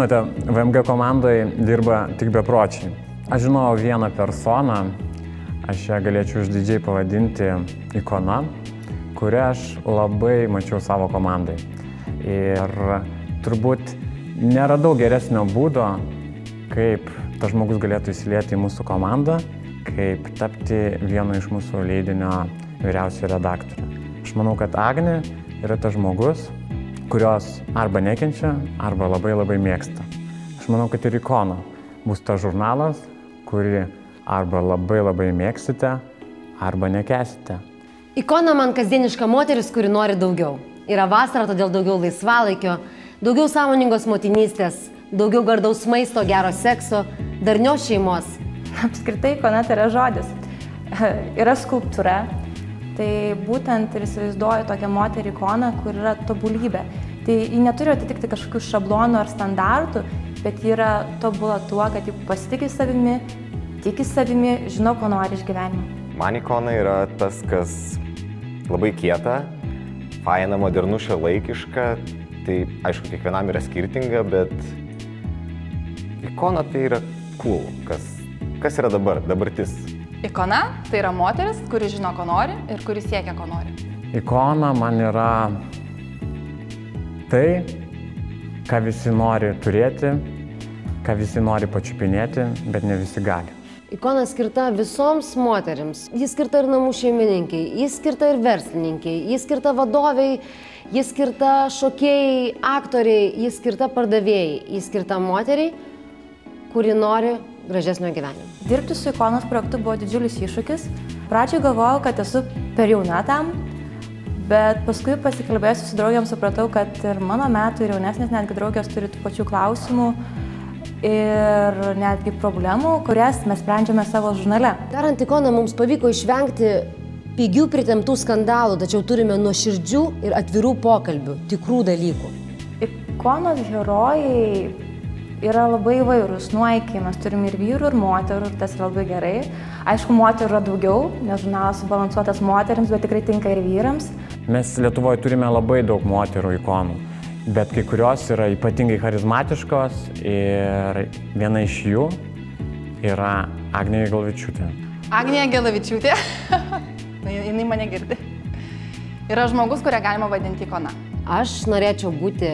Žinote, VMG komandoje dirba tik bepročiai. Aš žinau vieną personą, aš ją galėčiau išdidžiai pavadinti ikona, kurią aš labai mačiau savo komandai. Ir turbūt neradau geresnio būdo, kaip tas žmogus galėtų įsilieti į mūsų komandą, kaip tapti vienu iš mūsų leidinio vyriausiojo redaktorių. Aš manau, kad Agnė yra tas žmogus, kurios arba nekenčia, arba labai mėgsta. Aš manau, kad ir Ikona bus tas žurnalas, kurį arba labai mėgsite, arba nekęsite. Ikona man kasdieniška moteris, kuri nori daugiau. Yra vasara, todėl daugiau laisvalaikio, daugiau sąmoningos motinystės, daugiau gardaus maisto, gero sekso, darnios šeimos. Apskritai, ikona tai yra žodis. Yra skulptūra, tai būtent ir įsivaizduoju tokią moterį ikoną, kur yra tobulybė. Tai ji neturi atitikti kažkokių šablonų ar standartų, bet ji yra tobula tuo, kad ji pasitikė savimi, tiki savimi, žino, ko nori iš gyvenimo. Man ikona yra tas, kas labai kieta, faina, modernu, šiuolaikiška. Tai aišku, kiekvienam yra skirtinga, bet ikona tai yra cool, kas yra dabartis. Ikona tai yra moteris, kuri žino, ko nori ir kuri siekia, ko nori. Ikona man yra tai, ką visi nori turėti, ką visi nori pačiupinėti, bet ne visi gali. Ikona skirta visoms moterims. Jis skirta ir namų šeimininkiai, jis skirta ir verslininkiai, jis skirta vadoviai, jis skirta šokėjai, aktoriai, jis skirta pardavėjai, jis skirta moteriai, kuri nori gražesnio gyvenimo. Dirbti su ikonos projektu buvo didžiulis iššūkis. Pradžiai galvojau, kad esu per jauna tam, bet paskui pasikalbėjusi su draugiam supratau, kad ir mano metų ir jaunesnės netgi draugės turi tų pačių klausimų ir netgi problemų, kurias mes sprendžiame savo žurnale. Darant ikoną mums pavyko išvengti pigių pritemptų skandalų, tačiau turime nuoširdžių ir atvirų pokalbių, tikrų dalykų. Ikonos herojai yra labai įvairūs, nuo iki mes turime ir vyrų, ir moterų, ir tas yra labai gerai. Aišku, moterų yra daugiau, nes žurnalas subalansuotas moteriams, bet tikrai tinka ir vyrams. Mes Lietuvoje turime labai daug moterų ikonų, bet kai kurios yra ypatingai charizmatiškos ir viena iš jų yra Agnė Jagelavičiūtė. Agnė Jagelavičiūtė, jinai mane girdi, yra žmogus, kurią galima vadinti ikona. Aš norėčiau būti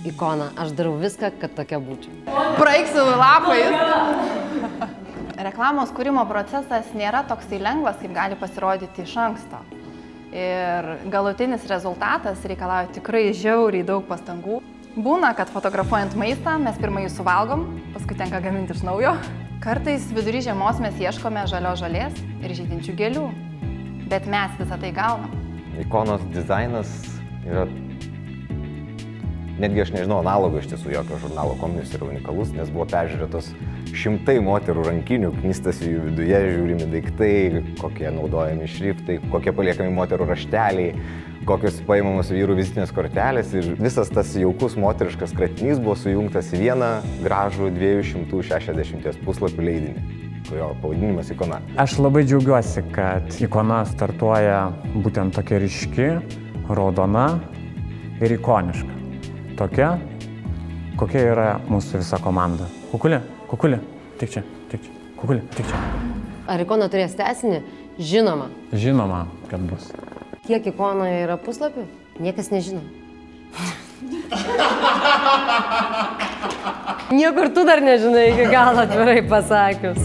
ikona, aš darau viską, kad tokia būčiau. Praeiksi lapais. Reklamos kūrimo procesas nėra toksai lengvas, kaip gali pasirodyti iš anksto. Ir galutinis rezultatas reikalauja tikrai žiauriai daug pastangų. Būna, kad fotografuojant maistą mes pirmai jį suvalgom, paskui tenka gaminti iš naujo. Kartais vidury žiemos mes ieškome žalios žolės ir žydinčių gėlių, bet mes visą tai gaunam. Ikonos dizainas yra, netgi aš nežinau, analogo iš tiesų jokio žurnalo Komnis yra unikalus, nes buvo peržiūrėtos šimtai moterų rankinių, knystasi jų viduje, žiūrimi daiktai, kokie naudojami šriftai, kokie paliekami moterų rašteliai, kokios paimamos vyrų vizitinės kortelės ir visas tas jaukus moteriškas kratinys buvo sujungtas į vieną gražų 260 puslapių leidinį, kurio pavadinimas Ikona. Aš labai džiaugiuosi, kad Ikona startuoja būtent tokia ryški, raudona ir ikoniška. Tokia, kokia yra mūsų visa komanda. Kukulė, tik čia, Kukulė, tik čia. Ar ikona turės tęsinį? Žinoma. Žinoma, kad bus. Kiek ikonoje yra puslapių? Niekas nežino. Niekur tu dar nežinai iki galo, atvirai pasakius.